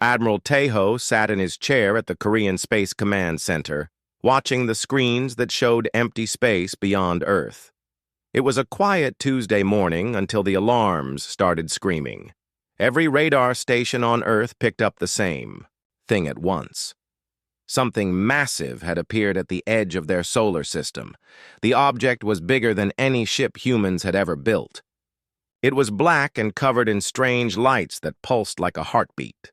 Admiral Taeho sat in his chair at the Korean Space Command Center, watching the screens that showed empty space beyond Earth. It was a quiet Tuesday morning until the alarms started screaming. Every radar station on Earth picked up the same thing at once. Something massive had appeared at the edge of their solar system. The object was bigger than any ship humans had ever built. It was black and covered in strange lights that pulsed like a heartbeat.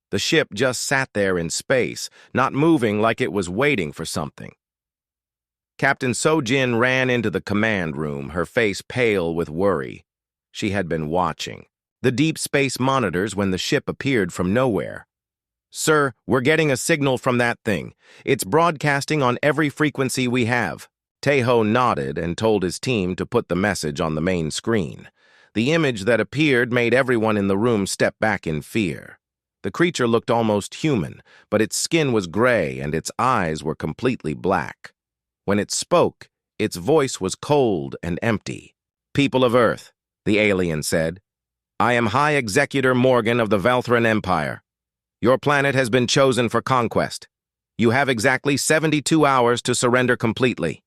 The ship just sat there in space, not moving, like it was waiting for something. Captain So-jin ran into the command room, her face pale with worry. She had been watching the deep space monitors when the ship appeared from nowhere. "Sir, we're getting a signal from that thing. It's broadcasting on every frequency we have." Taeho nodded and told his team to put the message on the main screen. The image that appeared made everyone in the room step back in fear. The creature looked almost human, but its skin was gray and its eyes were completely black. When it spoke, its voice was cold and empty. "People of Earth," the alien said, "I am High Executor Morgan of the Valthran Empire. Your planet has been chosen for conquest. You have exactly 72 hours to surrender completely.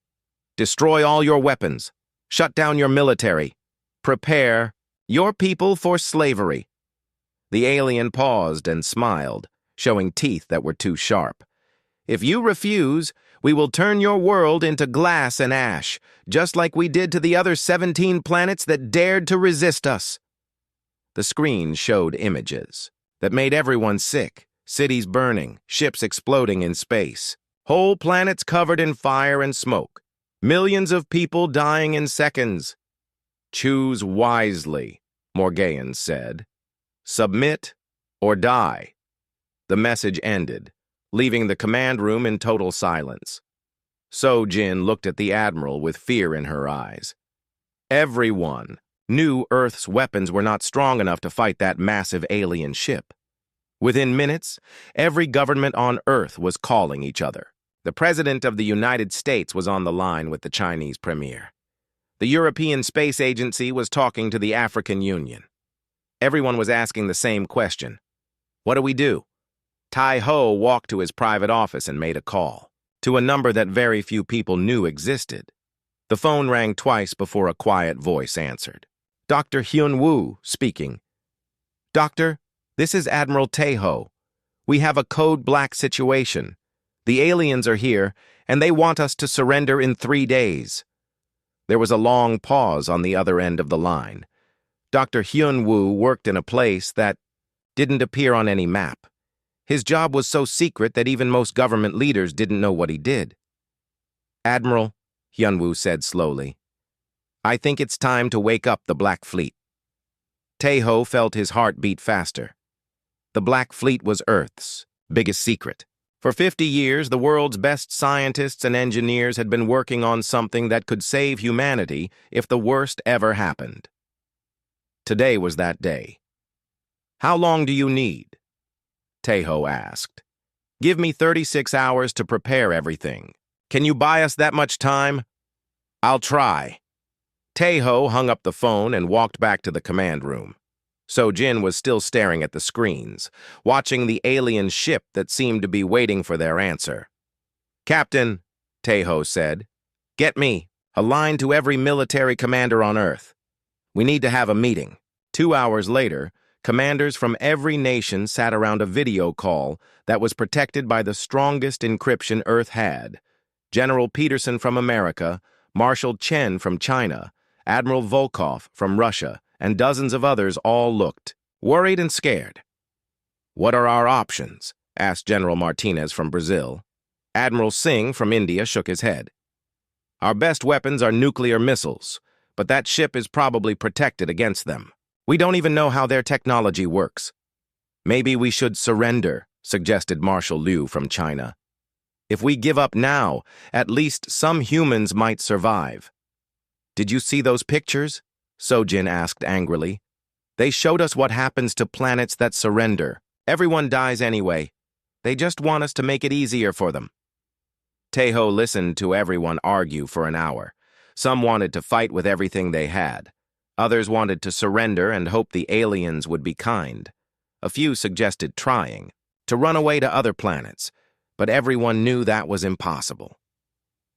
Destroy all your weapons. Shut down your military. Prepare your people for slavery." The alien paused and smiled, showing teeth that were too sharp. "If you refuse, we will turn your world into glass and ash, just like we did to the other 17 planets that dared to resist us." The screen showed images that made everyone sick, cities burning, ships exploding in space, whole planets covered in fire and smoke, millions of people dying in seconds. "Choose wisely," Morgan said. "Submit or die." The message ended, leaving the command room in total silence. So-jin looked at the Admiral with fear in her eyes. Everyone knew Earth's weapons were not strong enough to fight that massive alien ship. Within minutes, every government on Earth was calling each other. The President of the United States was on the line with the Chinese Premier. The European Space Agency was talking to the African Union. Everyone was asking the same question. What do we do? Tai-ho walked to his private office and made a call to a number that very few people knew existed. The phone rang twice before a quiet voice answered. "Dr. Hyun-woo speaking." "Doctor, this is Admiral Taeho. We have a code black situation. The aliens are here, and they want us to surrender in 3 days." There was a long pause on the other end of the line. Dr. Hyun-woo worked in a place that didn't appear on any map. His job was so secret that even most government leaders didn't know what he did. "Admiral," Hyun-woo said slowly, "I think it's time to wake up the Black Fleet." Taeho felt his heart beat faster. The Black Fleet was Earth's biggest secret. For 50 years, the world's best scientists and engineers had been working on something that could save humanity if the worst ever happened. Today was that day. "How long do you need?" Taeho asked. "Give me 36 hours to prepare everything. Can you buy us that much time?" "I'll try." Taeho hung up the phone and walked back to the command room. So-jin was still staring at the screens, watching the alien ship that seemed to be waiting for their answer. "Captain," Taeho said, "get me a line to every military commander on Earth. We need to have a meeting." 2 hours later, commanders from every nation sat around a video call that was protected by the strongest encryption Earth had. General Peterson from America, Marshal Chen from China, Admiral Volkov from Russia, and dozens of others all looked worried and scared. "What are our options?" asked General Martinez from Brazil. Admiral Singh from India shook his head. "Our best weapons are nuclear missiles, but that ship is probably protected against them. We don't even know how their technology works." "Maybe we should surrender," suggested Marshal Liu from China. "If we give up now, at least some humans might survive." "Did you see those pictures?" So-jin asked angrily. "They showed us what happens to planets that surrender. Everyone dies anyway. They just want us to make it easier for them." Taeho listened to everyone argue for an hour. Some wanted to fight with everything they had. Others wanted to surrender and hope the aliens would be kind. A few suggested trying, to run away to other planets, but everyone knew that was impossible.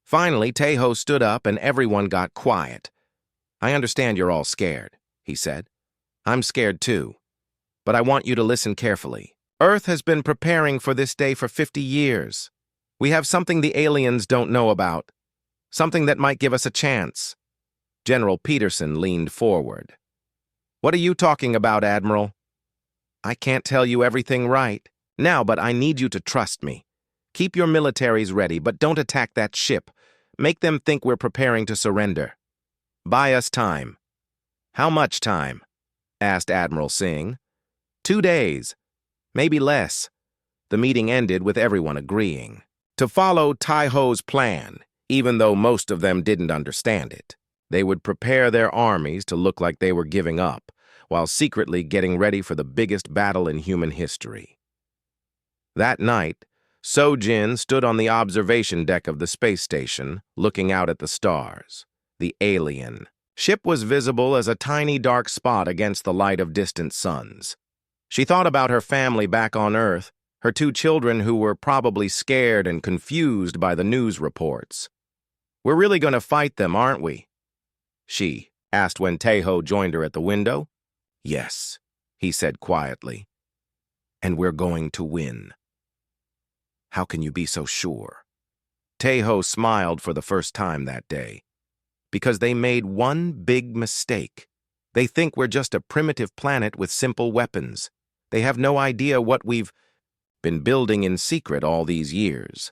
Finally, Tejo stood up and everyone got quiet. "I understand you're all scared," he said. "I'm scared too, but I want you to listen carefully. Earth has been preparing for this day for 50 years. We have something the aliens don't know about, something that might give us a chance." General Peterson leaned forward. "What are you talking about, Admiral?" "I can't tell you everything right now, but I need you to trust me. Keep your militaries ready, but don't attack that ship. Make them think we're preparing to surrender. Buy us time." "How much time?" asked Admiral Singh. 2 days, maybe less." The meeting ended with everyone agreeing to follow Tejo's plan, even though most of them didn't understand it. They would prepare their armies to look like they were giving up, while secretly getting ready for the biggest battle in human history. That night, Sojin stood on the observation deck of the space station, looking out at the stars. The alien ship was visible as a tiny dark spot against the light of distant suns. She thought about her family back on Earth, her 2 children who were probably scared and confused by the news reports. "We're really going to fight them, aren't we?" she asked when Tejo joined her at the window. "Yes," he said quietly. "And we're going to win." "How can you be so sure?" Tejo smiled for the first time that day. "Because they made one big mistake. They think we're just a primitive planet with simple weapons. They have no idea what we've been building in secret all these years."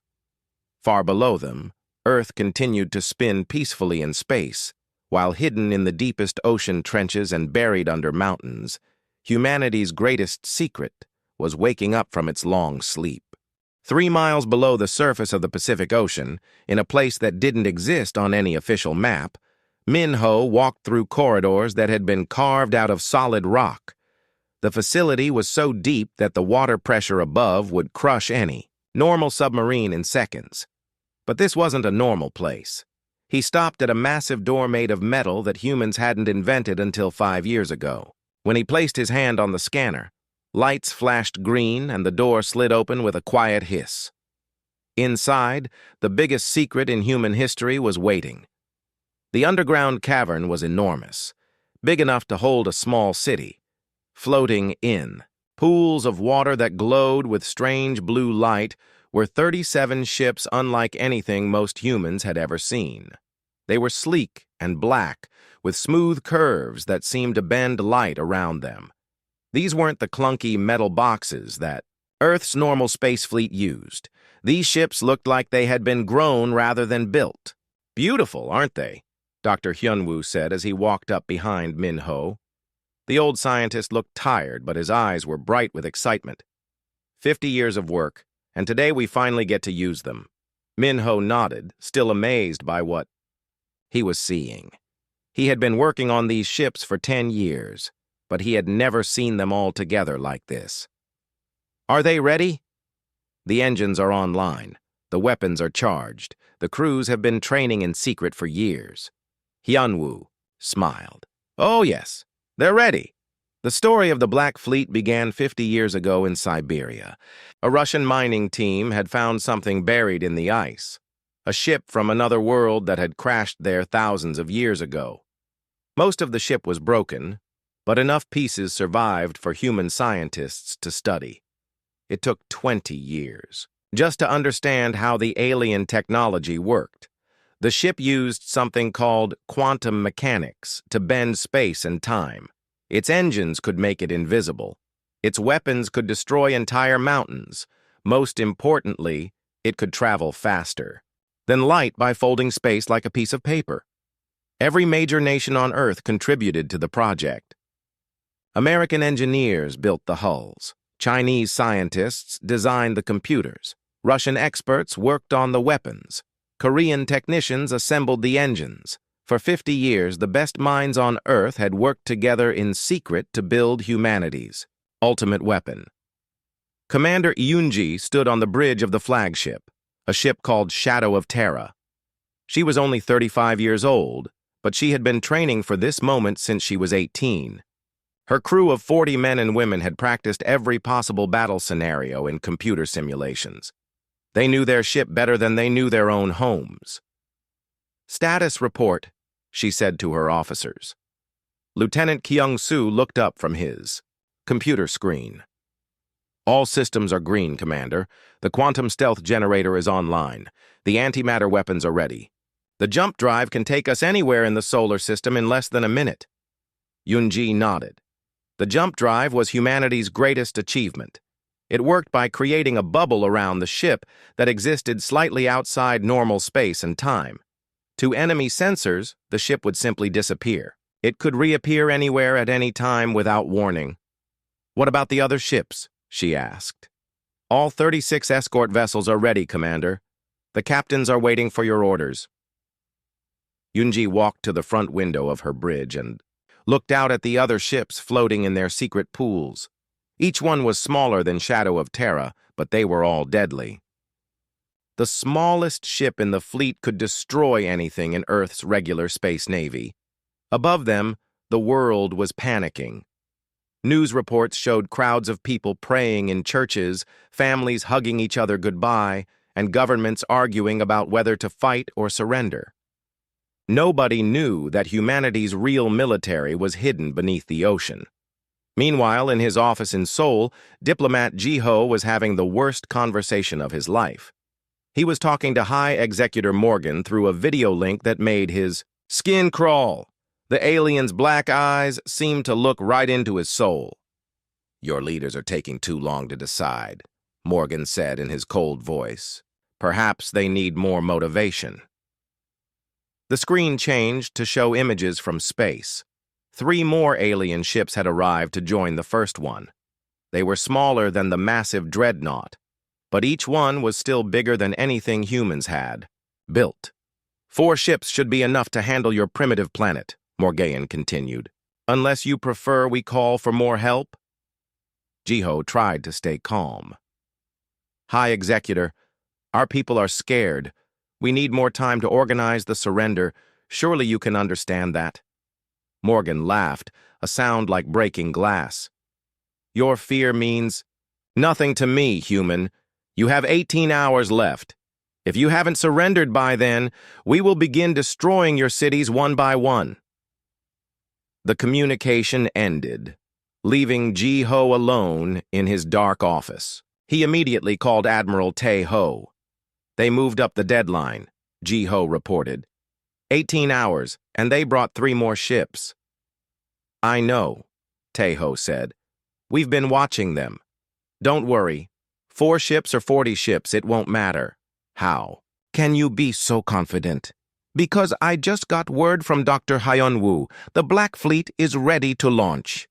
Far below them, Earth continued to spin peacefully in space, while hidden in the deepest ocean trenches and buried under mountains, humanity's greatest secret was waking up from its long sleep. 3 miles below the surface of the Pacific Ocean, in a place that didn't exist on any official map, Minho walked through corridors that had been carved out of solid rock. The facility was so deep that the water pressure above would crush any normal submarine in seconds. But this wasn't a normal place. He stopped at a massive door made of metal that humans hadn't invented until 5 years ago. When he placed his hand on the scanner, lights flashed green and the door slid open with a quiet hiss. Inside, the biggest secret in human history was waiting. The underground cavern was enormous, big enough to hold a small city. Floating in pools of water that glowed with strange blue light were 37 ships unlike anything most humans had ever seen. They were sleek and black, with smooth curves that seemed to bend light around them. These weren't the clunky metal boxes that Earth's normal space fleet used. These ships looked like they had been grown rather than built. "Beautiful, aren't they?" Dr. Hyunwoo said as he walked up behind Minho. The old scientist looked tired, but his eyes were bright with excitement. 50 years of work, and today we finally get to use them." Minho nodded, still amazed by what he was seeing. He had been working on these ships for 10 years, but he had never seen them all together like this. "Are they ready?" "The engines are online. The weapons are charged. The crews have been training in secret for years." Hyunwoo smiled. "Oh, yes. They're ready." The story of the Black Fleet began 50 years ago in Siberia. A Russian mining team had found something buried in the ice, a ship from another world that had crashed there thousands of years ago. Most of the ship was broken, but enough pieces survived for human scientists to study. It took 20 years just to understand how the alien technology worked. The ship used something called quantum mechanics to bend space and time. Its engines could make it invisible. Its weapons could destroy entire mountains. Most importantly, it could travel faster than light by folding space like a piece of paper. Every major nation on Earth contributed to the project. American engineers built the hulls. Chinese scientists designed the computers. Russian experts worked on the weapons. Korean technicians assembled the engines. For 50 years, the best minds on Earth had worked together in secret to build humanity's ultimate weapon. Commander Yoonji stood on the bridge of the flagship, a ship called Shadow of Terra. She was only 35 years old, but she had been training for this moment since she was 18. Her crew of 40 men and women had practiced every possible battle scenario in computer simulations. They knew their ship better than they knew their own homes. "Status report," she said to her officers. Lieutenant Kyung-soo looked up from his computer screen. "All systems are green, Commander. The quantum stealth generator is online. The antimatter weapons are ready. The jump drive can take us anywhere in the solar system in less than a minute." Yoon-ji nodded. The jump drive was humanity's greatest achievement. It worked by creating a bubble around the ship that existed slightly outside normal space and time. To enemy sensors, the ship would simply disappear. It could reappear anywhere at any time without warning. "What about the other ships?" she asked. "All 36 escort vessels are ready, Commander. The captains are waiting for your orders." Yoon-ji walked to the front window of her bridge and looked out at the other ships floating in their secret pools. Each one was smaller than Shadow of Terra, but they were all deadly. The smallest ship in the fleet could destroy anything in Earth's regular space navy. Above them, the world was panicking. News reports showed crowds of people praying in churches, families hugging each other goodbye, and governments arguing about whether to fight or surrender. Nobody knew that humanity's real military was hidden beneath the ocean. Meanwhile, in his office in Seoul, diplomat Ji-ho was having the worst conversation of his life. He was talking to High Executor Morgan through a video link that made his skin crawl. The alien's black eyes seemed to look right into his soul. "Your leaders are taking too long to decide," Morgan said in his cold voice. "Perhaps they need more motivation." The screen changed to show images from space. 3 more alien ships had arrived to join the first one. They were smaller than the massive dreadnought, but each one was still bigger than anything humans had built. "4 ships should be enough to handle your primitive planet," Morgan continued. "Unless you prefer we call for more help?" Ji-ho tried to stay calm. "High Executor, our people are scared. We need more time to organize the surrender. Surely you can understand that." Morgan laughed, a sound like breaking glass. "Your fear means nothing to me, human. You have 18 hours left. If you haven't surrendered by then, we will begin destroying your cities one by one." The communication ended, leaving Ji-ho alone in his dark office. He immediately called Admiral Tae-ho. "They moved up the deadline," Ji-ho reported. 18 hours, and they brought 3 more ships." "I know," Tae-ho said. "We've been watching them. Don't worry. 4 ships or 40 ships, it won't matter." "How can you be so confident?" "Because I just got word from Dr. Hyun-woo. The Black Fleet is ready to launch."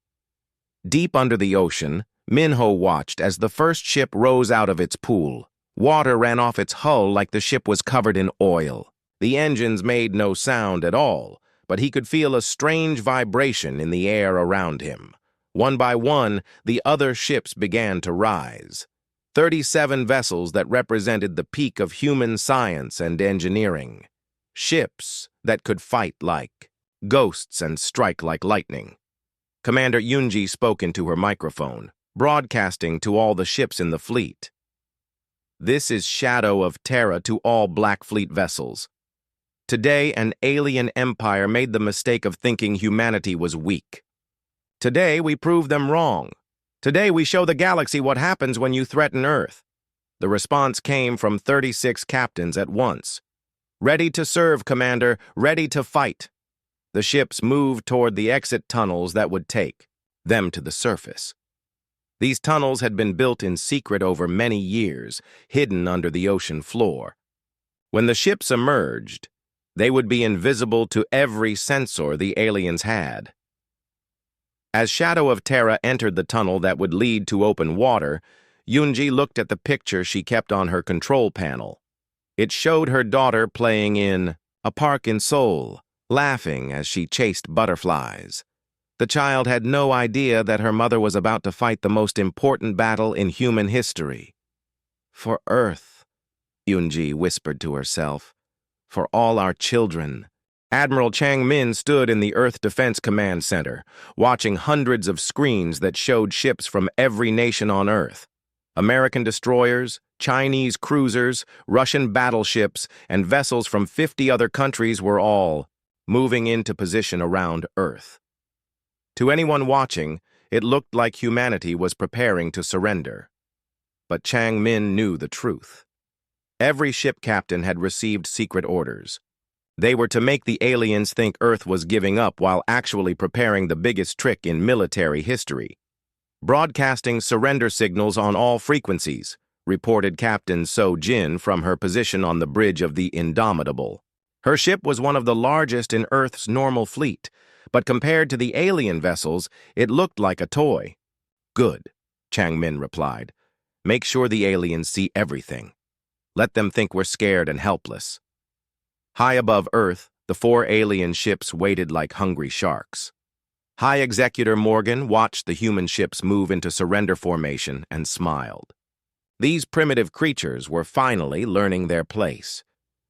Deep under the ocean, Minho watched as the first ship rose out of its pool. Water ran off its hull like the ship was covered in oil. The engines made no sound at all, but he could feel a strange vibration in the air around him. One by one, the other ships began to rise. 37 vessels that represented the peak of human science and engineering. Ships that could fight like ghosts and strike like lightning. Commander Yoon-ji spoke into her microphone, broadcasting to all the ships in the fleet. "This is Shadow of Terra to all Black Fleet vessels. Today, an alien empire made the mistake of thinking humanity was weak. Today, we prove them wrong. Today, we show the galaxy what happens when you threaten Earth." The response came from 36 captains at once. "Ready to serve, Commander. Ready to fight." The ships moved toward the exit tunnels that would take them to the surface. These tunnels had been built in secret over many years, hidden under the ocean floor. When the ships emerged, they would be invisible to every sensor the aliens had. As Shadow of Terra entered the tunnel that would lead to open water, Yoon-ji looked at the picture she kept on her control panel. It showed her daughter playing in a park in Seoul, laughing as she chased butterflies. The child had no idea that her mother was about to fight the most important battle in human history. "For Earth," Yoon-ji whispered to herself. "For all our children." Admiral Chang Min stood in the Earth Defense Command Center, watching hundreds of screens that showed ships from every nation on Earth. American destroyers, Chinese cruisers, Russian battleships, and vessels from 50 other countries were all moving into position around Earth. To anyone watching, it looked like humanity was preparing to surrender. But Chang Min knew the truth. Every ship captain had received secret orders. They were to make the aliens think Earth was giving up while actually preparing the biggest trick in military history. Broadcasting surrender signals on all frequencies, reported Captain So Jin from her position on the bridge of the Indomitable. Her ship was one of the largest in Earth's normal fleet, but compared to the alien vessels, it looked like a toy. Good, Chang Min replied. Make sure the aliens see everything. Let them think we're scared and helpless. High above Earth, the 4 alien ships waited like hungry sharks. High Executor Morgan watched the human ships move into surrender formation and smiled. These primitive creatures were finally learning their place.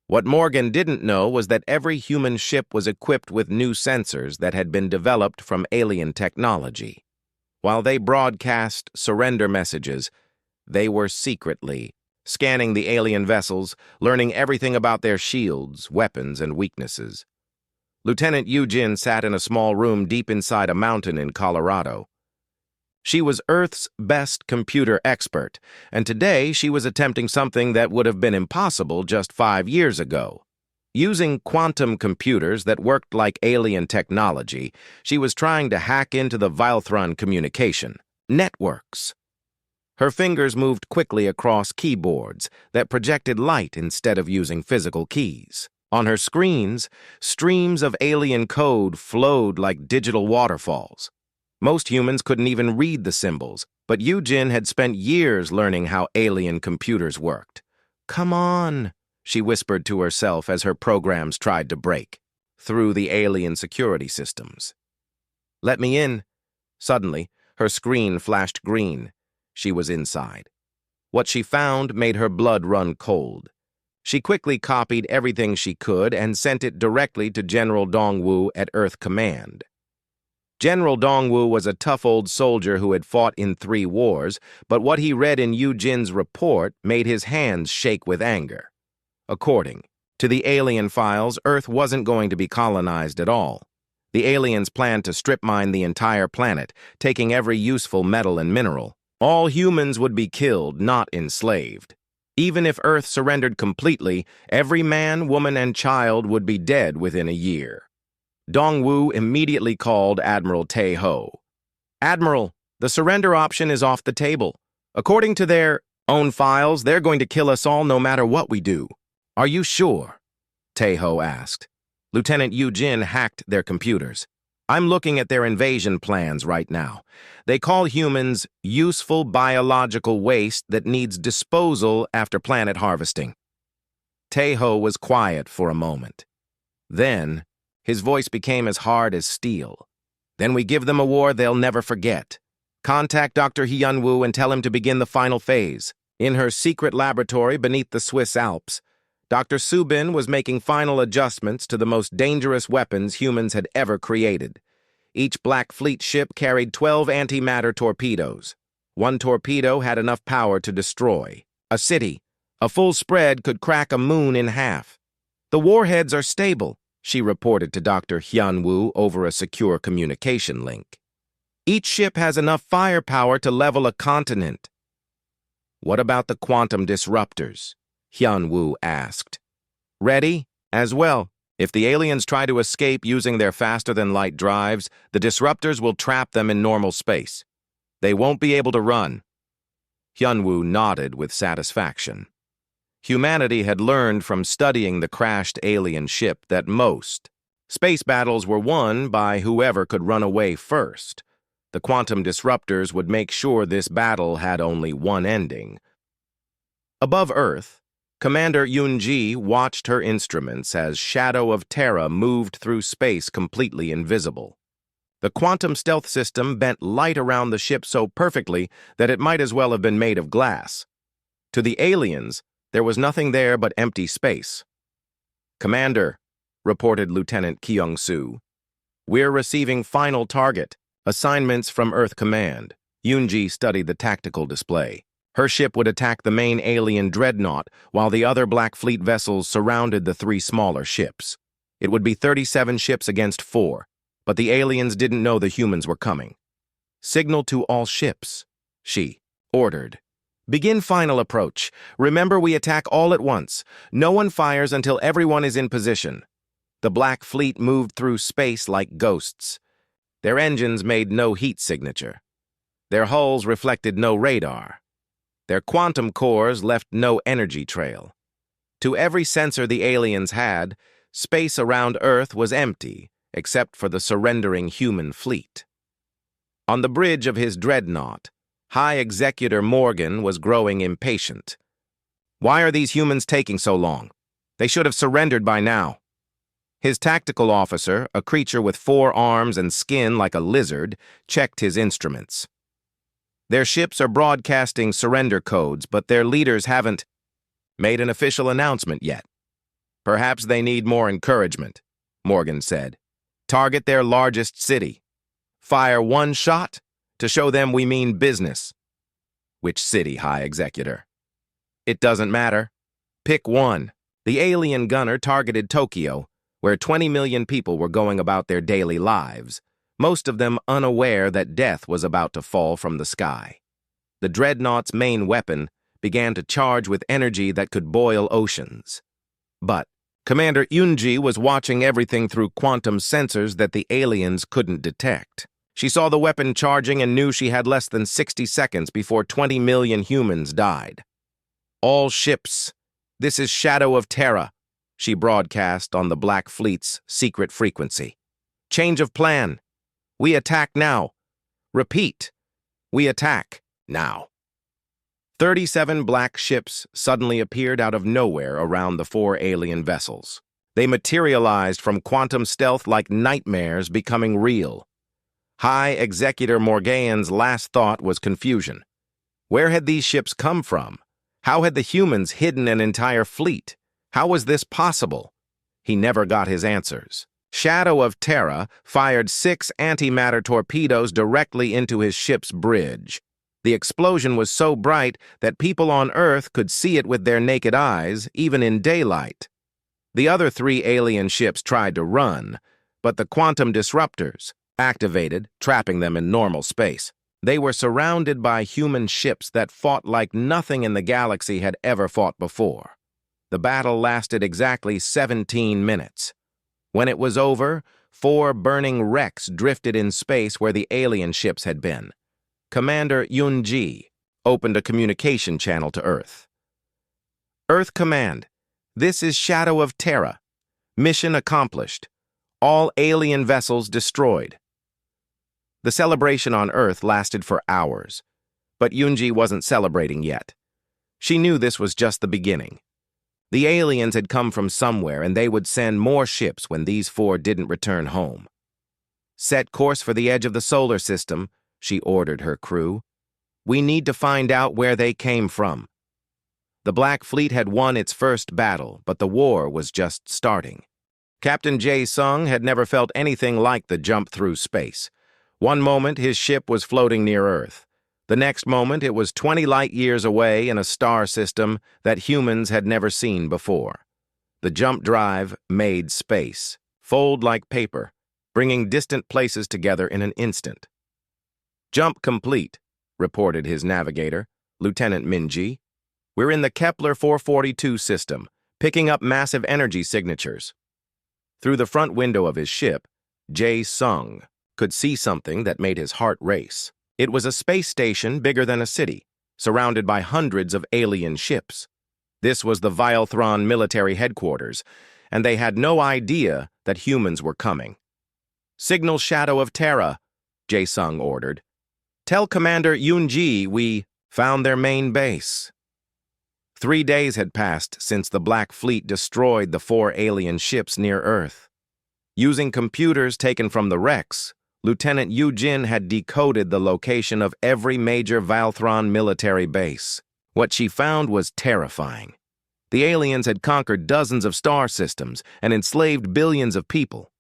What Morgan didn't know was that every human ship was equipped with new sensors that had been developed from alien technology. While they broadcast surrender messages, they were secretly scanning the alien vessels, learning everything about their shields, weapons, and weaknesses. Lieutenant Yu Jin sat in a small room deep inside a mountain in Colorado. She was Earth's best computer expert, and today she was attempting something that would have been impossible just 5 years ago. Using quantum computers that worked like alien technology, she was trying to hack into the Vilthron communication networks. Her fingers moved quickly across keyboards that projected light instead of using physical keys. On her screens, streams of alien code flowed like digital waterfalls. Most humans couldn't even read the symbols, but Yu Jin had spent years learning how alien computers worked. "Come on," she whispered to herself as her programs tried to break through the alien security systems. "Let me in." Suddenly, her screen flashed green. She was inside. What she found made her blood run cold. She quickly copied everything she could and sent it directly to General Dongwu at Earth Command. General Dongwu was a tough old soldier who had fought in 3 wars, but what he read in Yu Jin's report made his hands shake with anger. According to the alien files, Earth wasn't going to be colonized at all. The aliens planned to strip mine the entire planet, taking every useful metal and mineral. All humans would be killed, not enslaved. Even if Earth surrendered completely, every man, woman, and child would be dead within a year. Dongwu immediately called Admiral Tae-ho. "Admiral, the surrender option is off the table. According to their own files, they're going to kill us all no matter what we do." "Are you sure?" Tae-ho asked. Lieutenant Yu Jin hacked their computers. "I'm looking at their invasion plans right now. They call humans useful biological waste that needs disposal after planet harvesting." Tae-ho was quiet for a moment. Then, his voice became as hard as steel. "Then we give them a war they'll never forget. Contact Dr. Hyunwoo and tell him to begin the final phase." In her secret laboratory beneath the Swiss Alps, Dr. Subin was making final adjustments to the most dangerous weapons humans had ever created. Each Black Fleet ship carried 12 antimatter torpedoes. One torpedo had enough power to destroy a city. A full spread could crack a moon in half. "The warheads are stable," she reported to Dr. Hyunwoo over a secure communication link. "Each ship has enough firepower to level a continent." "What about the quantum disruptors?" Hyunwoo asked. "Ready? As well. If the aliens try to escape using their faster-than-light drives, the disruptors will trap them in normal space. They won't be able to run." Hyunwoo nodded with satisfaction. Humanity had learned from studying the crashed alien ship that most space battles were won by whoever could run away first. The quantum disruptors would make sure this battle had only one ending. Above Earth, Commander Yoon-ji watched her instruments as Shadow of Terra moved through space completely invisible. The quantum stealth system bent light around the ship so perfectly that it might as well have been made of glass. To the aliens, there was nothing there but empty space. "Commander," reported Lieutenant Kyung-soo. "We're receiving final target. Assignments from Earth Command." Yoonji studied the tactical display. Her ship would attack the main alien dreadnought, while the other Black Fleet vessels surrounded the three smaller ships. It would be 37 ships against 4, but the aliens didn't know the humans were coming. "Signal to all ships," she ordered. "Begin final approach. Remember, we attack all at once. No one fires until everyone is in position." The Black Fleet moved through space like ghosts. Their engines made no heat signature. Their hulls reflected no radar. Their quantum cores left no energy trail. To every sensor the aliens had, space around Earth was empty, except for the surrendering human fleet. On the bridge of his dreadnought, High Executor Morgan was growing impatient. "Why are these humans taking so long? They should have surrendered by now." His tactical officer, a creature with 4 arms and skin like a lizard, checked his instruments. "Their ships are broadcasting surrender codes, but their leaders haven't made an official announcement yet. Perhaps they need more encouragement," Morgan said. "Target their largest city. Fire 1 shot to show them we mean business." "Which city, High Executor?" "It doesn't matter. Pick one." The alien gunner targeted Tokyo, where 20 million people were going about their daily lives, most of them unaware that death was about to fall from the sky. The dreadnought's main weapon began to charge with energy that could boil oceans. But Commander Yoonji was watching everything through quantum sensors that the aliens couldn't detect. She saw the weapon charging and knew she had less than 60 seconds before 20 million humans died. "All ships, this is Shadow of Terra," she broadcast on the Black Fleet's secret frequency. "Change of plan. We attack now. Repeat, we attack now." 37 black ships suddenly appeared out of nowhere around the 4 alien vessels. They materialized from quantum stealth like nightmares becoming real. High Executor Morgan's last thought was confusion. Where had these ships come from? How had the humans hidden an entire fleet? How was this possible? He never got his answers. Shadow of Terra fired 6 antimatter torpedoes directly into his ship's bridge. The explosion was so bright that people on Earth could see it with their naked eyes, even in daylight. The other 3 alien ships tried to run, but the quantum disruptors activated, trapping them in normal space. They were surrounded by human ships that fought like nothing in the galaxy had ever fought before. The battle lasted exactly 17 minutes. When it was over, 4 burning wrecks drifted in space where the alien ships had been. Commander Yoonji opened a communication channel to Earth. "Earth Command, this is Shadow of Terra. Mission accomplished. All alien vessels destroyed." The celebration on Earth lasted for hours, but Yoonji wasn't celebrating yet. She knew this was just the beginning. The aliens had come from somewhere, and they would send more ships when these 4 didn't return home. "Set course for the edge of the solar system," she ordered her crew. "We need to find out where they came from." The Black Fleet had won its first battle, but the war was just starting. Captain Jae-sung had never felt anything like the jump through space. One moment, his ship was floating near Earth. The next moment, it was 20 light-years away in a star system that humans had never seen before. The jump drive made space, fold like paper, bringing distant places together in an instant. "Jump complete," reported his navigator, Lieutenant Minji. "We're in the Kepler 442 system, picking up massive energy signatures." Through the front window of his ship, Jae-sung could see something that made his heart race. It was a space station bigger than a city, surrounded by hundreds of alien ships. This was the Vilethron military headquarters, and they had no idea that humans were coming. "Signal Shadow of Terra," Jae-sung ordered. "Tell Commander Yoonji we found their main base." 3 days had passed since the Black Fleet destroyed the 4 alien ships near Earth. Using computers taken from the wrecks, Lieutenant Yoo-jin had decoded the location of every major Vilethron military base. What she found was terrifying. The aliens had conquered dozens of star systems and enslaved billions of people.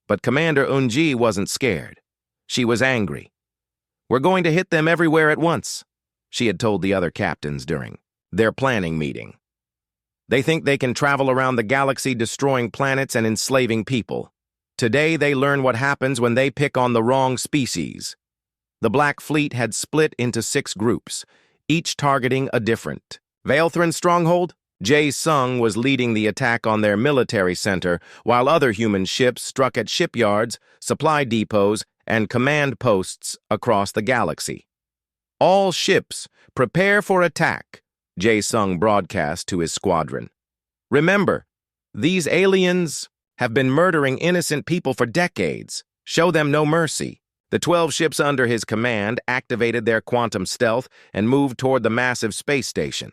But Commander Unji wasn't scared. She was angry. "We're going to hit them everywhere at once," she had told the other captains during their planning meeting. "They think they can travel around the galaxy destroying planets and enslaving people. Today they learn what happens when they pick on the wrong species." The Black Fleet had split into 6 groups, each targeting a different Valthran stronghold. Jae Sung was leading the attack on their military center, while other human ships struck at shipyards, supply depots, and command posts across the galaxy. "All ships, prepare for attack," Jae Sung broadcast to his squadron. "Remember, these aliens have been murdering innocent people for decades. Show them no mercy." The 12 ships under his command activated their quantum stealth and moved toward the massive space station.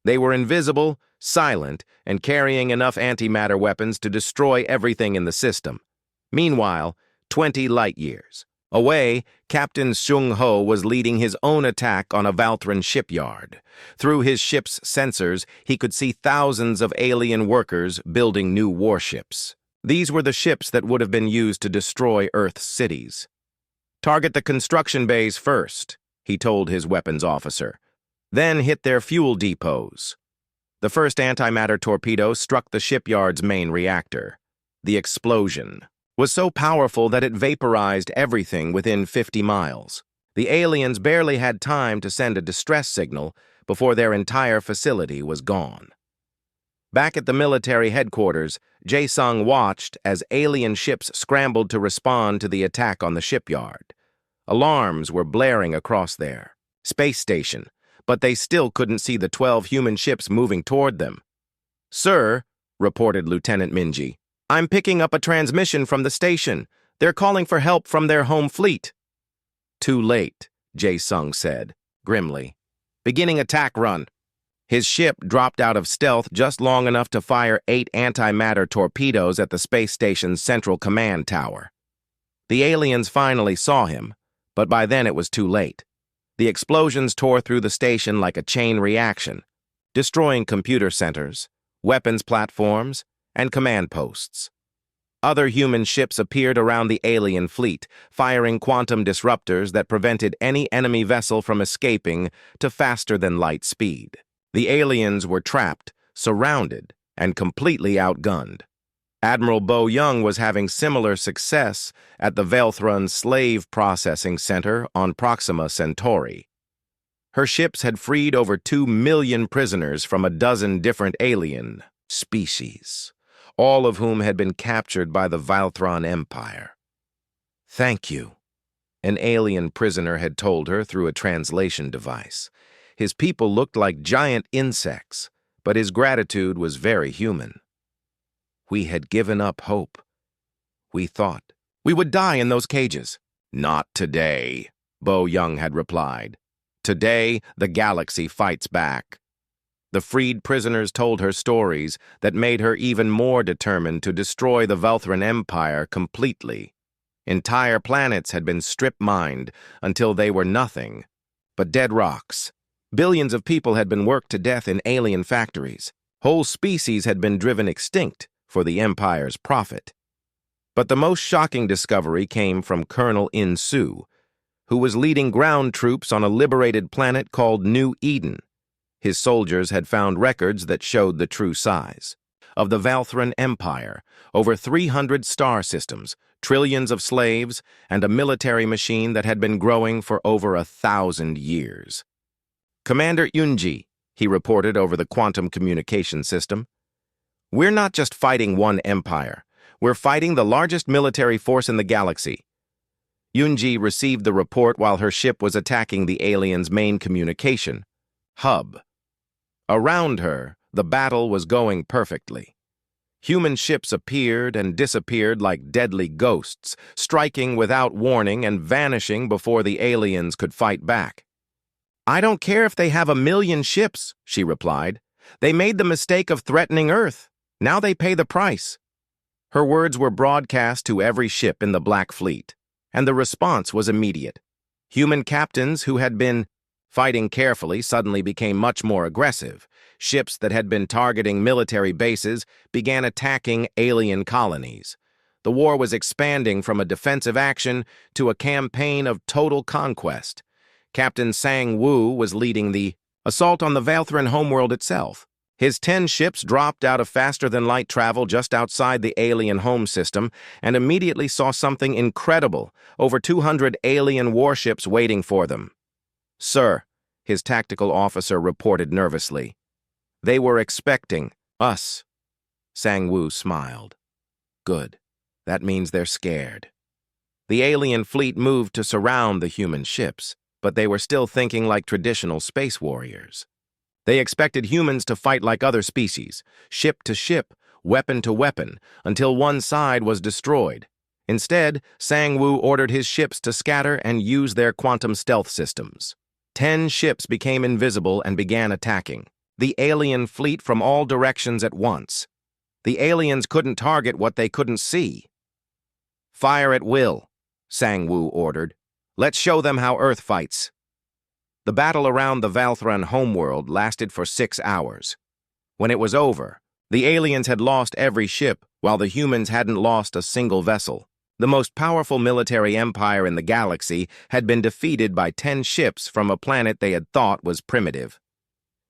They were invisible, silent, and carrying enough antimatter weapons to destroy everything in the system. Meanwhile, 20 light-years away, Captain Sung Ho was leading his own attack on a Valthran shipyard. Through his ship's sensors, he could see thousands of alien workers building new warships. These were the ships that would have been used to destroy Earth's cities. "Target the construction bays first," he told his weapons officer. "Then hit their fuel depots." The first antimatter torpedo struck the shipyard's main reactor. The explosion was so powerful that it vaporized everything within 50 miles. The aliens barely had time to send a distress signal before their entire facility was gone. Back at the military headquarters, Jae Sung watched as alien ships scrambled to respond to the attack on the shipyard. Alarms were blaring across their space station, but they still couldn't see the 12 human ships moving toward them. "Sir," reported Lieutenant Minji, "I'm picking up a transmission from the station. They're calling for help from their home fleet." "Too late," Jae Sung said, grimly. "Beginning attack run." His ship dropped out of stealth just long enough to fire 8 antimatter torpedoes at the space station's central command tower. The aliens finally saw him, but by then it was too late. The explosions tore through the station like a chain reaction, destroying computer centers, weapons platforms, and command posts. Other human ships appeared around the alien fleet, firing quantum disruptors that prevented any enemy vessel from escaping to faster-than-light speed. The aliens were trapped, surrounded, and completely outgunned. Admiral Bo Young was having similar success at the Valthran Slave Processing Center on Proxima Centauri. Her ships had freed over 2 million prisoners from a dozen different alien species, all of whom had been captured by the Valthran Empire. "Thank you," an alien prisoner had told her through a translation device. His people looked like giant insects, but his gratitude was very human. "We had given up hope. We thought we would die in those cages." "Not today," Bo Young had replied. "Today, the galaxy fights back." The freed prisoners told her stories that made her even more determined to destroy the Valthran Empire completely. Entire planets had been strip-mined until they were nothing but dead rocks. Billions of people had been worked to death in alien factories. Whole species had been driven extinct for the Empire's profit. But the most shocking discovery came from Colonel In-Soo, who was leading ground troops on a liberated planet called New Eden. His soldiers had found records that showed the true size of the Valthran Empire, over 300 star systems, trillions of slaves, and a military machine that had been growing for over 1,000 years. "Commander Yunji," he reported over the quantum communication system, "we're not just fighting one empire. We're fighting the largest military force in the galaxy." Yunji received the report while her ship was attacking the aliens' main communication hub. Around her, the battle was going perfectly. Human ships appeared and disappeared like deadly ghosts, striking without warning and vanishing before the aliens could fight back. "I don't care if they have 1,000,000 ships," she replied. "They made the mistake of threatening Earth. Now they pay the price." Her words were broadcast to every ship in the Black Fleet, and the response was immediate. Human captains who had been Fighting carefully suddenly became much more aggressive. Ships that had been targeting military bases began attacking alien colonies. The war was expanding from a defensive action to a campaign of total conquest. Captain Sang Woo was leading the assault on the Valthran homeworld itself. His 10 ships dropped out of faster-than-light travel just outside the alien home system and immediately saw something incredible, over 200 alien warships waiting for them. "Sir," his tactical officer reported nervously. "They were expecting us." Sang-Woo smiled. "Good. That means they're scared." The alien fleet moved to surround the human ships, but they were still thinking like traditional space warriors. They expected humans to fight like other species, ship to ship, weapon to weapon, until one side was destroyed. Instead, Sang-Woo ordered his ships to scatter and use their quantum stealth systems. 10 ships became invisible and began attacking the alien fleet from all directions at once. The aliens couldn't target what they couldn't see. "Fire at will," Sang-Woo ordered. "Let's show them how Earth fights." The battle around the Valthran homeworld lasted for 6 hours. When it was over, the aliens had lost every ship, while the humans hadn't lost a single vessel. The most powerful military empire in the galaxy had been defeated by 10 ships from a planet they had thought was primitive.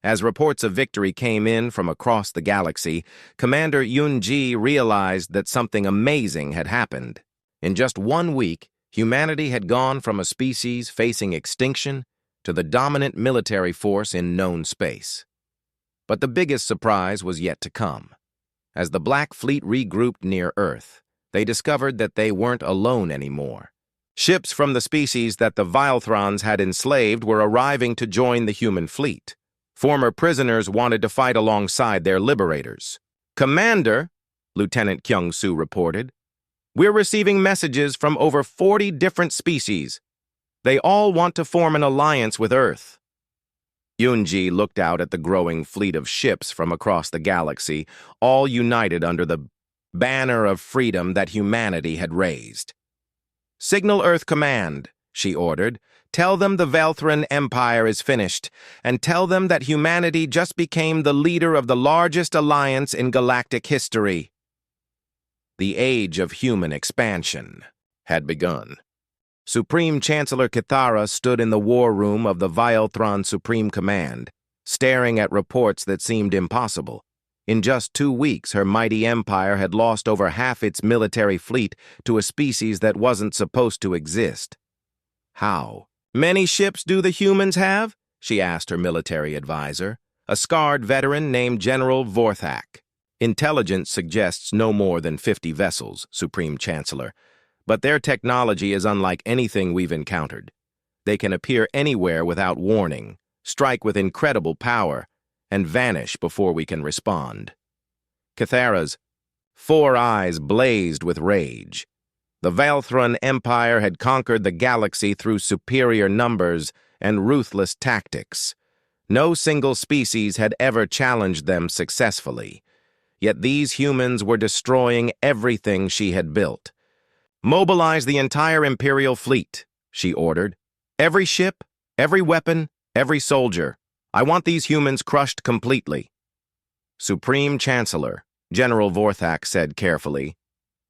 As reports of victory came in from across the galaxy, Commander Yun-ji realized that something amazing had happened. In just 1 week, humanity had gone from a species facing extinction to the dominant military force in known space. But the biggest surprise was yet to come. As the Black Fleet regrouped near Earth, they discovered that they weren't alone anymore. Ships from the species that the Valthrans had enslaved were arriving to join the human fleet. Former prisoners wanted to fight alongside their liberators. "Commander," Lieutenant Kyung-soo reported, "we're receiving messages from over 40 different species. They all want to form an alliance with Earth." Yun-ji looked out at the growing fleet of ships from across the galaxy, all united under the banner of freedom that humanity had raised. "Signal Earth Command," she ordered. "Tell them the Valthran Empire is finished, and tell them that humanity just became the leader of the largest alliance in galactic history." The age of human expansion had begun. Supreme Chancellor Kithara stood in the war room of the Valthran Supreme Command, staring at reports that seemed impossible. In just 2 weeks, her mighty empire had lost over half its military fleet to a species that wasn't supposed to exist. "How many ships do the humans have?" she asked her military advisor, a scarred veteran named General Vorthak. "Intelligence suggests no more than 50 vessels, Supreme Chancellor, but their technology is unlike anything we've encountered. They can appear anywhere without warning, strike with incredible power, and vanish before we can respond." Kithara's 4 eyes blazed with rage. The Valthran Empire had conquered the galaxy through superior numbers and ruthless tactics. No single species had ever challenged them successfully. Yet these humans were destroying everything she had built. "Mobilize the entire Imperial fleet," she ordered. "Every ship, every weapon, every soldier. I want these humans crushed completely." "Supreme Chancellor," General Vorthak said carefully,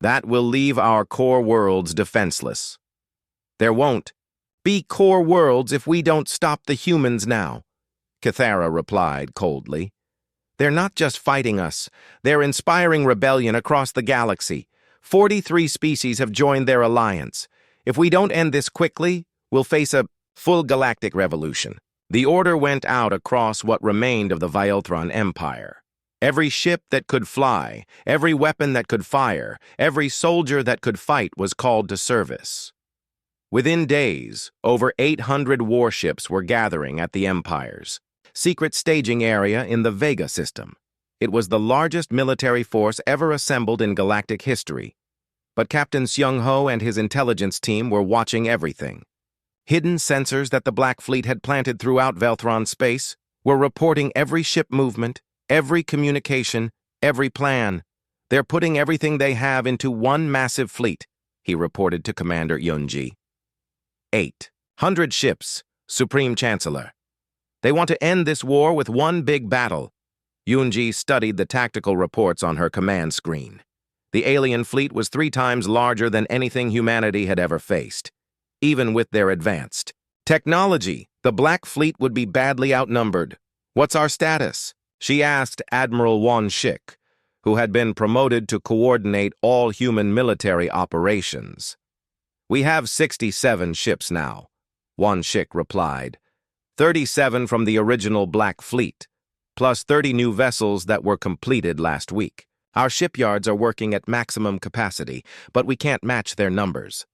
"that will leave our core worlds defenseless." "There won't be core worlds if we don't stop the humans now," Kithara replied coldly. "They're not just fighting us, they're inspiring rebellion across the galaxy. 43 species have joined their alliance. If we don't end this quickly, we'll face a full galactic revolution." The order went out across what remained of the Valthran Empire. Every ship that could fly, every weapon that could fire, every soldier that could fight was called to service. Within days, over 800 warships were gathering at the Empire's secret staging area in the Vega system. It was the largest military force ever assembled in galactic history. But Captain Seung-ho and his intelligence team were watching everything. Hidden sensors that the Black Fleet had planted throughout Valthran space were reporting every ship movement, every communication, every plan. "They're putting everything they have into one massive fleet," he reported to Commander Yun-ji. 800 ships, Supreme Chancellor. They want to end this war with one big battle. Yunji studied the tactical reports on her command screen. The alien fleet was 3 times larger than anything humanity had ever faced. Even with their advanced technology, the Black Fleet would be badly outnumbered. "What's our status?" she asked Admiral Wan Shik, who had been promoted to coordinate all human military operations. "We have 67 ships now," Wan Shik replied. 37 from the original Black Fleet, plus 30 new vessels that were completed last week. Our shipyards are working at maximum capacity, but we can't match their numbers.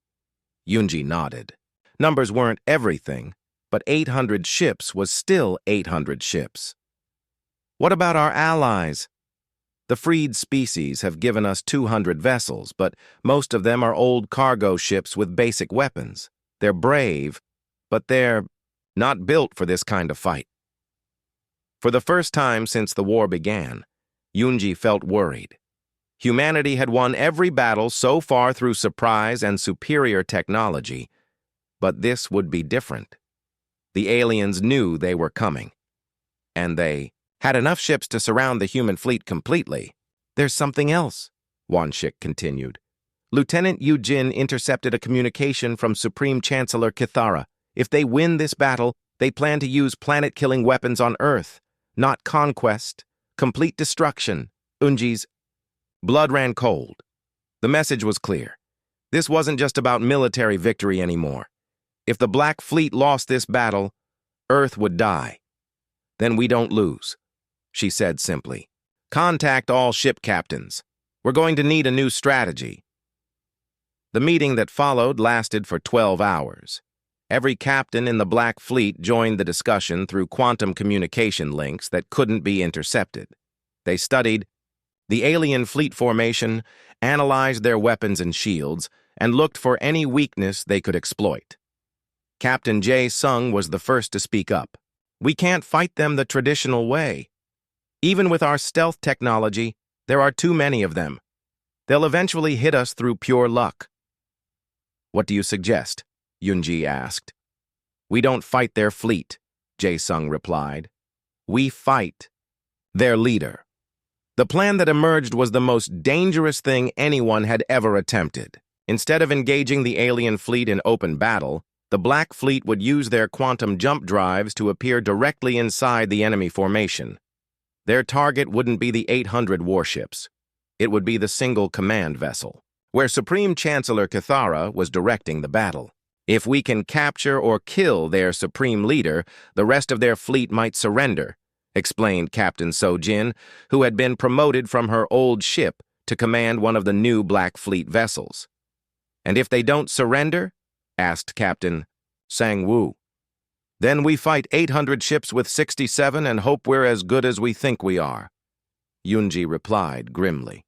Yunji nodded. Numbers weren't everything, but 800 ships was still 800 ships. "What about our allies?" "The freed species have given us 200 vessels, but most of them are old cargo ships with basic weapons. They're brave, but they're not built for this kind of fight." For the first time since the war began, Yunji felt worried. Humanity had won every battle so far through surprise and superior technology, but this would be different. The aliens knew they were coming, and they had enough ships to surround the human fleet completely. "There's something else," Wan Shik continued. "Lieutenant Yu Jin intercepted a communication from Supreme Chancellor Kithara. If they win this battle, they plan to use planet-killing weapons on Earth. Not conquest, complete destruction." Yunji's blood ran cold. The message was clear. This wasn't just about military victory anymore. If the Black Fleet lost this battle, Earth would die. "Then we don't lose," she said simply. "Contact all ship captains. We're going to need a new strategy." The meeting that followed lasted for 12 hours. Every captain in the Black Fleet joined the discussion through quantum communication links that couldn't be intercepted. They studied the alien fleet formation, analyzed their weapons and shields, and looked for any weakness they could exploit. Captain Jae Sung was the first to speak up. "We can't fight them the traditional way. Even with our stealth technology, there are too many of them. They'll eventually hit us through pure luck." "What do you suggest?" Yunji asked. "We don't fight their fleet," Jae Sung replied. "We fight their leader." The plan that emerged was the most dangerous thing anyone had ever attempted. Instead of engaging the alien fleet in open battle, the Black Fleet would use their quantum jump drives to appear directly inside the enemy formation. Their target wouldn't be the 800 warships. It would be the single command vessel, where Supreme Chancellor Kithara was directing the battle. "If we can capture or kill their supreme leader, the rest of their fleet might surrender," explained Captain So-Jin, who had been promoted from her old ship to command one of the new Black Fleet vessels. "And if they don't surrender?" asked Captain Sang-woo. "Then we fight 800 ships with 67 and hope we're as good as we think we are," Yunji replied grimly.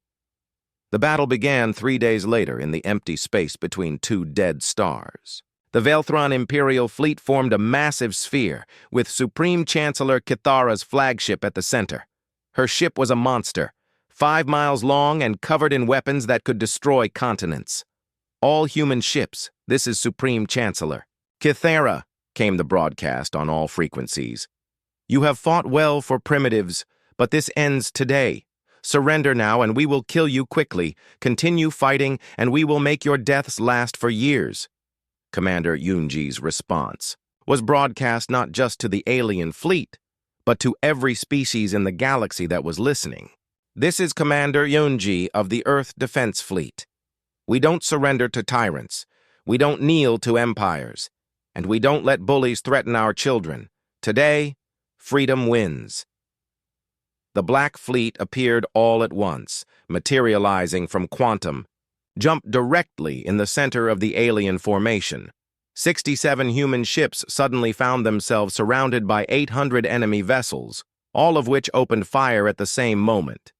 The battle began 3 days later in the empty space between 2 dead stars. The Velthron Imperial Fleet formed a massive sphere, with Supreme Chancellor Kithara's flagship at the center. Her ship was a monster, 5 miles long and covered in weapons that could destroy continents. "All human ships, this is Supreme Chancellor Kithara," came the broadcast on all frequencies. "You have fought well for primitives, but this ends today. Surrender now and we will kill you quickly. Continue fighting and we will make your deaths last for years." Commander Yunji's response was broadcast not just to the alien fleet, but to every species in the galaxy that was listening. "This is Commander Yunji of the Earth Defense Fleet. We don't surrender to tyrants. We don't kneel to empires. And we don't let bullies threaten our children. Today, freedom wins." The Black Fleet appeared all at once, materializing from quantum, jumped directly in the center of the alien formation. 67 human ships suddenly found themselves surrounded by 800 enemy vessels, all of which opened fire at the same moment.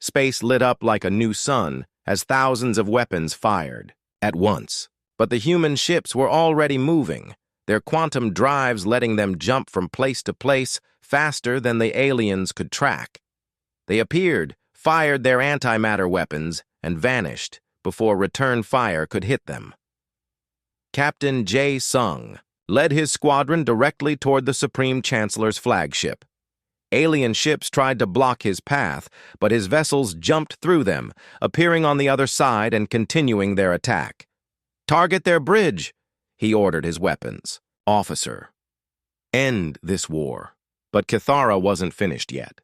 Space lit up like a new sun as thousands of weapons fired at once. But the human ships were already moving, their quantum drives letting them jump from place to place faster than the aliens could track. They appeared, fired their antimatter weapons, and vanished before return fire could hit them. Captain Jae Sung led his squadron directly toward the Supreme Chancellor's flagship. Alien ships tried to block his path, but his vessels jumped through them, appearing on the other side and continuing their attack. "Target their bridge," he ordered his weapons. "Officer, end this war." But Kithara wasn't finished yet.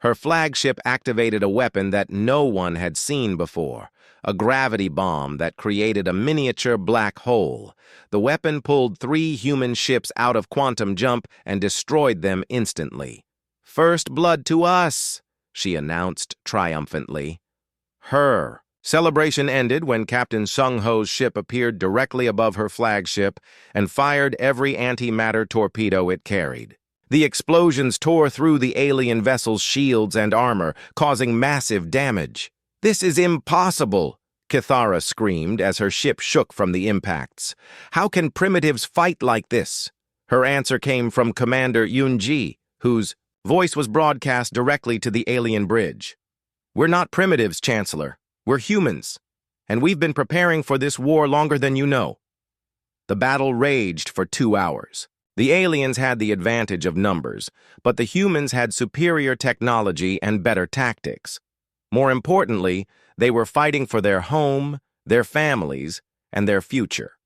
Her flagship activated a weapon that no one had seen before, a gravity bomb that created a miniature black hole. The weapon pulled 3 human ships out of quantum jump and destroyed them instantly. "First blood to us," she announced triumphantly. Her celebration ended when Captain Sung-Ho's ship appeared directly above her flagship and fired every antimatter torpedo it carried. The explosions tore through the alien vessel's shields and armor, causing massive damage. "This is impossible," Kithara screamed as her ship shook from the impacts. "How can primitives fight like this?" Her answer came from Commander Yunji, whose voice was broadcast directly to the alien bridge. "We're not primitives, Chancellor. We're humans, and we've been preparing for this war longer than you know." The battle raged for 2 hours. The aliens had the advantage of numbers, but the humans had superior technology and better tactics. More importantly, they were fighting for their home, their families, and their future.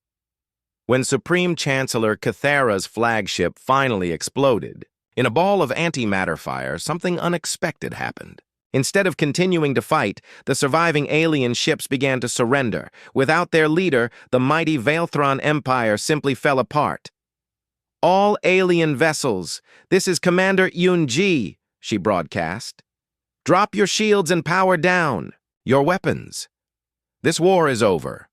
When Supreme Chancellor Kithara's flagship finally exploded, in a ball of antimatter fire, something unexpected happened. Instead of continuing to fight, the surviving alien ships began to surrender. Without their leader, the mighty Veilthron Empire simply fell apart. "All alien vessels, this is Commander Yunji," she broadcast. "Drop your shields and power down. Your weapons. This war is over."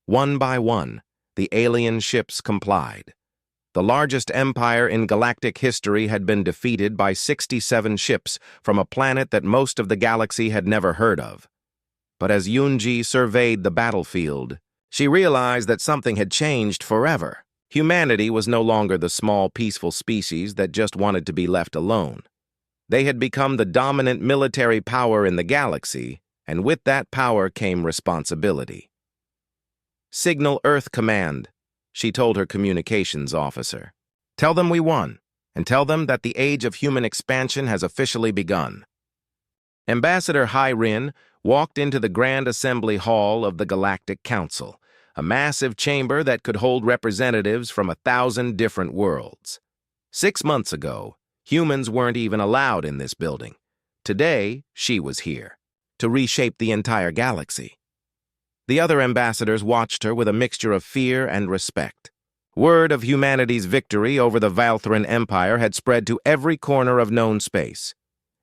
One by one, the alien ships complied. The largest empire in galactic history had been defeated by 67 ships from a planet that most of the galaxy had never heard of. But as Yunji surveyed the battlefield, she realized that something had changed forever. Humanity was no longer the small, peaceful species that just wanted to be left alone. They had become the dominant military power in the galaxy, and with that power came responsibility. "Signal Earth Command," she told her communications officer. "Tell them we won, and tell them that the age of human expansion has officially begun." Ambassador Hai Rin walked into the Grand Assembly Hall of the Galactic Council, a massive chamber that could hold representatives from 1,000 different worlds. 6 months ago, humans weren't even allowed in this building. Today, she was here, to reshape the entire galaxy. The other ambassadors watched her with a mixture of fear and respect. Word of humanity's victory over the Veilthron Empire had spread to every corner of known space.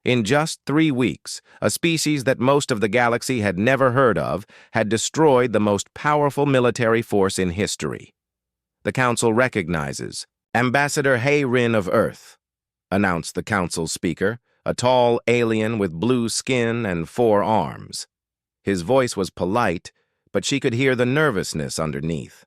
In just 3 weeks, a species that most of the galaxy had never heard of had destroyed the most powerful military force in history. "The Council recognizes Ambassador Hai Rin of Earth," announced the Council's speaker, a tall alien with blue skin and 4 arms. His voice was polite, but she could hear the nervousness underneath.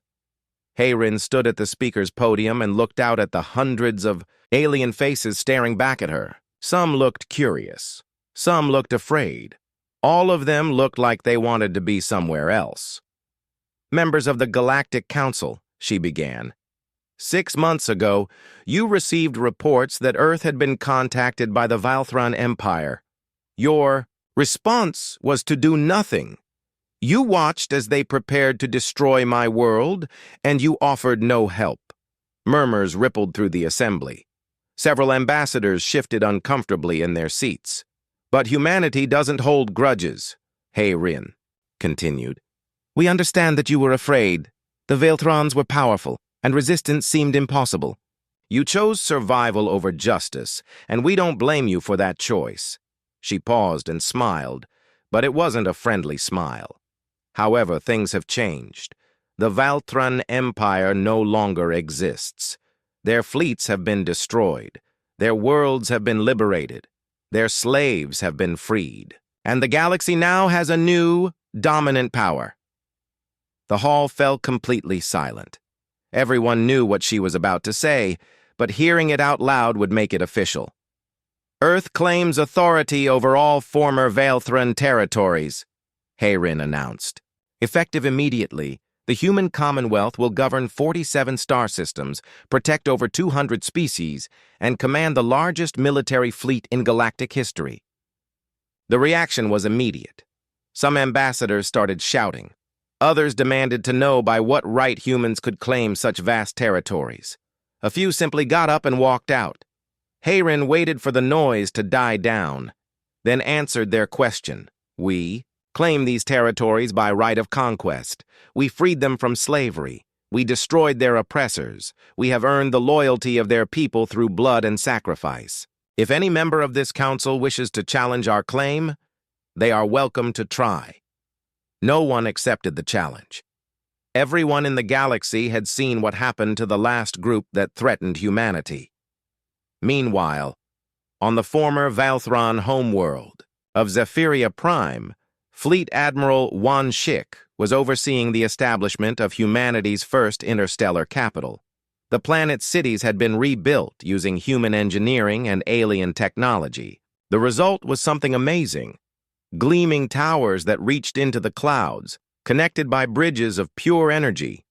Hai Rin stood at the speaker's podium and looked out at the hundreds of alien faces staring back at her. Some looked curious. Some looked afraid. All of them looked like they wanted to be somewhere else. "Members of the Galactic Council," she began. 6 months ago, you received reports that Earth had been contacted by the Veilthron Empire. Your response was to do nothing. You watched as they prepared to destroy my world, and you offered no help." Murmurs rippled through the assembly. Several ambassadors shifted uncomfortably in their seats. "But humanity doesn't hold grudges," Hai Rin continued. "We understand that you were afraid. The Veilthrons were powerful, and resistance seemed impossible. You chose survival over justice, and we don't blame you for that choice." She paused and smiled, but it wasn't a friendly smile. However, things have changed. The Veilthron Empire no longer exists. Their fleets have been destroyed. Their worlds have been liberated. Their slaves have been freed. And the galaxy now has a new, dominant power. The hall fell completely silent. Everyone knew what she was about to say, but hearing it out loud would make it official. "Earth claims authority over all former Veilthron territories," Hai Rin announced. "Effective immediately, The human Commonwealth will govern 47 star systems, protect over 200 species, and command the largest military fleet in galactic history. The reaction was immediate. Some ambassadors started shouting. Others demanded to know by what right humans could claim such vast territories. A few simply got up and walked out. Hayren waited for the noise to die down, then answered their question. We claim these territories by right of conquest. We freed them from slavery. We destroyed their oppressors. We have earned the loyalty of their people through blood and sacrifice. If any member of this council wishes to challenge our claim, they are welcome to try. No one accepted the challenge. Everyone in the galaxy had seen what happened to the last group that threatened humanity. Meanwhile, on the former Valthron homeworld of Zephyria Prime, Fleet Admiral Wan Shik was overseeing the establishment of humanity's first interstellar capital. The planet's cities had been rebuilt using human engineering and alien technology. The result was something amazing. Gleaming towers that reached into the clouds, connected by bridges of pure energy.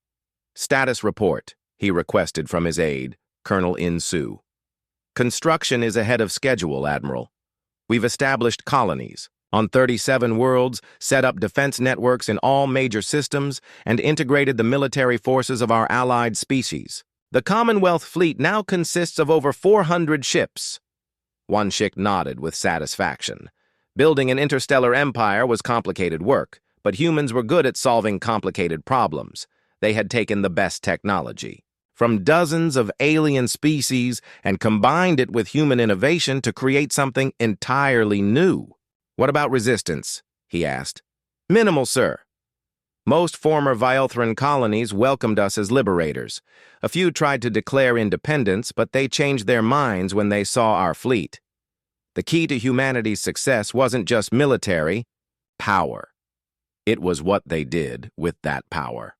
"Status report," he requested from his aide, Colonel In-Su. "Construction is ahead of schedule, Admiral. We've established colonies on 37 worlds, set up defense networks in all major systems, and integrated the military forces of our allied species. The Commonwealth fleet now consists of over 400 ships." Wan Shik nodded with satisfaction. Building an interstellar empire was complicated work, but humans were good at solving complicated problems. They had taken the best technology from dozens of alien species and combined it with human innovation to create something entirely new. "What about resistance?" he asked. "Minimal, sir. Most former Vialthran colonies welcomed us as liberators. A few tried to declare independence, but they changed their minds when they saw our fleet. The key to humanity's success wasn't just military power. It was what they did with that power."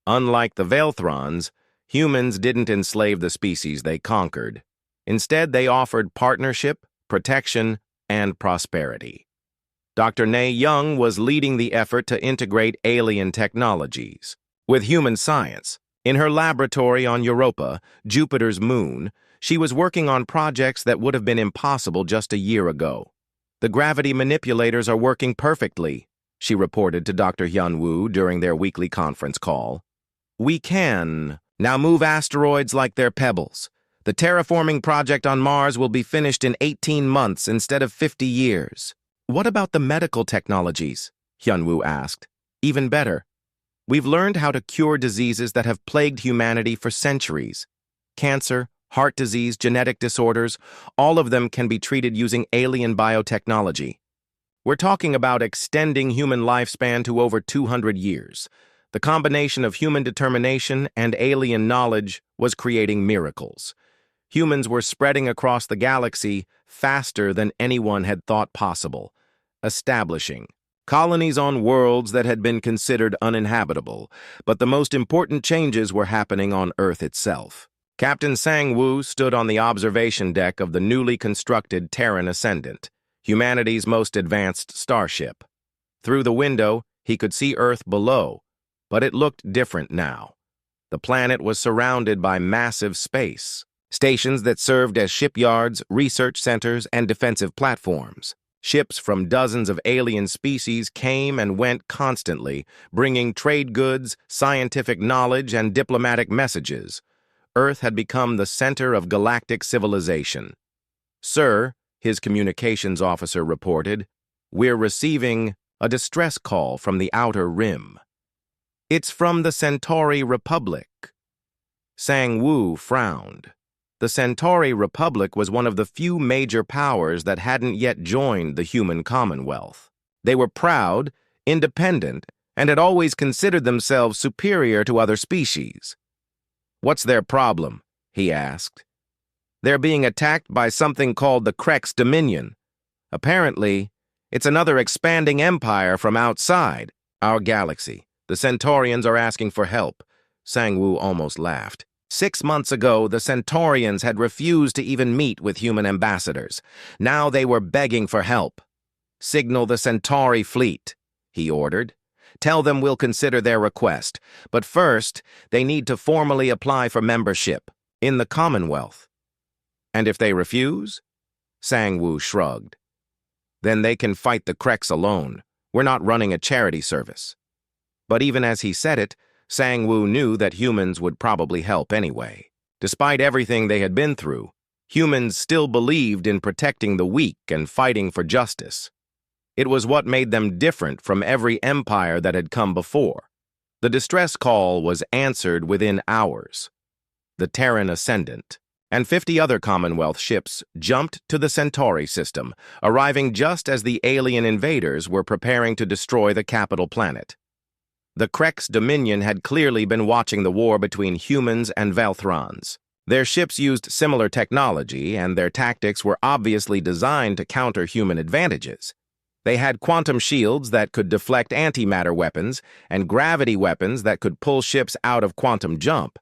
Unlike the Vailthrons, humans didn't enslave the species they conquered. Instead, they offered partnership, protection, and prosperity. Dr. Nei Young was leading the effort to integrate alien technologies with human science. In her laboratory on Europa, Jupiter's moon, she was working on projects that would have been impossible just a year ago. "The gravity manipulators are working perfectly," she reported to Dr. Hyun-woo during their weekly conference call. "We can now move asteroids like they're pebbles. The terraforming project on Mars will be finished in 18 months instead of 50 years. "What about the medical technologies?" Hyun-woo asked. "Even better. We've learned how to cure diseases that have plagued humanity for centuries. Cancer, heart disease, genetic disorders, all of them can be treated using alien biotechnology. We're talking about extending human lifespan to over 200 years. The combination of human determination and alien knowledge was creating miracles. Humans were spreading across the galaxy faster than anyone had thought possible, establishing colonies on worlds that had been considered uninhabitable, but the most important changes were happening on Earth itself." Captain Sang-woo stood on the observation deck of the newly constructed Terran Ascendant, humanity's most advanced starship. Through the window, he could see Earth below, but it looked different now. The planet was surrounded by massive space, stations that served as shipyards, research centers, and defensive platforms. Ships from dozens of alien species came and went constantly, bringing trade goods, scientific knowledge, and diplomatic messages. Earth had become the center of galactic civilization. "Sir," his communications officer reported, "we're receiving a distress call from the Outer Rim." "It's from the Centauri Republic." Sang-woo frowned. The Centauri Republic was one of the few major powers that hadn't yet joined the human Commonwealth. They were proud, independent, and had always considered themselves superior to other species. "What's their problem?" he asked. "They're being attacked by something called the Krex Dominion. Apparently, it's another expanding empire from outside our galaxy. The Centaurians are asking for help." Sang-woo almost laughed. 6 months ago, the Centaurians had refused to even meet with human ambassadors. Now they were begging for help. "Signal the Centauri fleet," he ordered. Tell them we'll consider their request, but first, they need to formally apply for membership in the Commonwealth. And if they refuse? Sang-Woo shrugged. Then they can fight the Kreks alone. We're not running a charity service. But even as he said it, Sang-Woo knew that humans would probably help anyway. Despite everything they had been through, humans still believed in protecting the weak and fighting for justice. It was what made them different from every empire that had come before. The distress call was answered within hours. The Terran Ascendant and 50 other Commonwealth ships jumped to the Centauri system, arriving just as the alien invaders were preparing to destroy the capital planet. The Kreks Dominion had clearly been watching the war between humans and Velthrons. Their ships used similar technology, and their tactics were obviously designed to counter human advantages. They had quantum shields that could deflect antimatter weapons and gravity weapons that could pull ships out of quantum jump.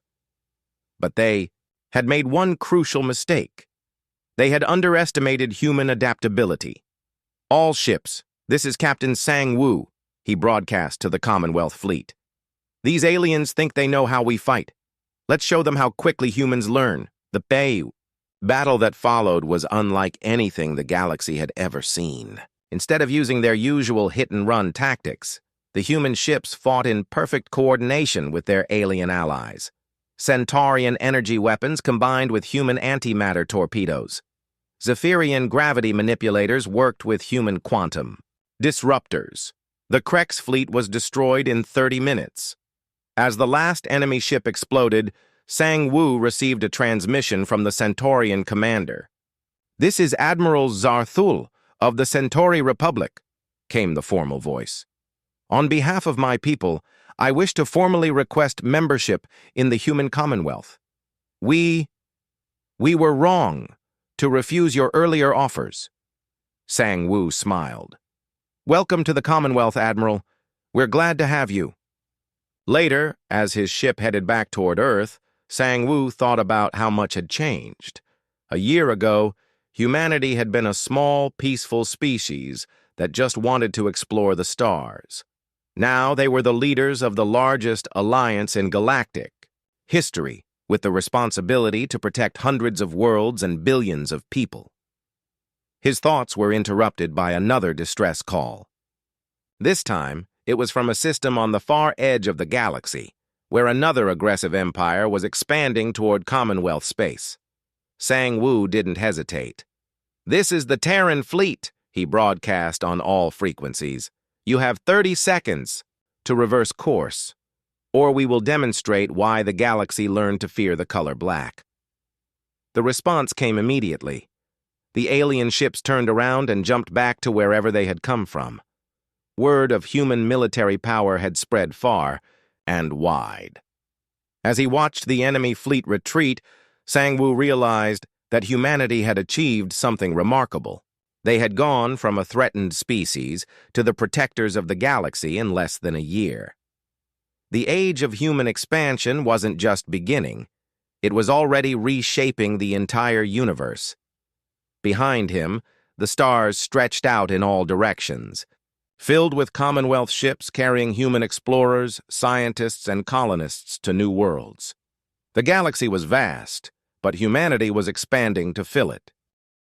But they had made one crucial mistake. They had underestimated human adaptability. All ships, this is Captain Sang-Woo, he broadcast to the Commonwealth fleet. These aliens think they know how we fight. Let's show them how quickly humans learn. The battle that followed was unlike anything the galaxy had ever seen. Instead of using their usual hit-and-run tactics, the human ships fought in perfect coordination with their alien allies. Centaurian energy weapons combined with human antimatter torpedoes. Zephyrian gravity manipulators worked with human quantum disruptors. The Kreks fleet was destroyed in 30 minutes. As the last enemy ship exploded, Sang-Woo received a transmission from the Centaurian commander. "This is Admiral Zarthul of the Centauri Republic," came the formal voice. "On behalf of my people, I wish to formally request membership in the Human Commonwealth. We were wrong to refuse your earlier offers." Sang-Woo smiled. "Welcome to the Commonwealth, Admiral. We're glad to have you." Later, as his ship headed back toward Earth, Sang-Woo thought about how much had changed. A year ago, humanity had been a small, peaceful species that just wanted to explore the stars. Now they were the leaders of the largest alliance in galactic history, with the responsibility to protect hundreds of worlds and billions of people. His thoughts were interrupted by another distress call. This time, it was from a system on the far edge of the galaxy, where another aggressive empire was expanding toward Commonwealth space. Sang-Woo didn't hesitate. "This is the Terran fleet," he broadcast on all frequencies. "You have 30 seconds to reverse course, or we will demonstrate why the galaxy learned to fear the color black." The response came immediately. The alien ships turned around and jumped back to wherever they had come from. Word of human military power had spread far and wide. As he watched the enemy fleet retreat, Sang-Woo realized that humanity had achieved something remarkable. They had gone from a threatened species to the protectors of the galaxy in less than a year. The age of human expansion wasn't just beginning. It was already reshaping the entire universe. Behind him, the stars stretched out in all directions, filled with Commonwealth ships carrying human explorers, scientists, and colonists to new worlds. The galaxy was vast, but humanity was expanding to fill it.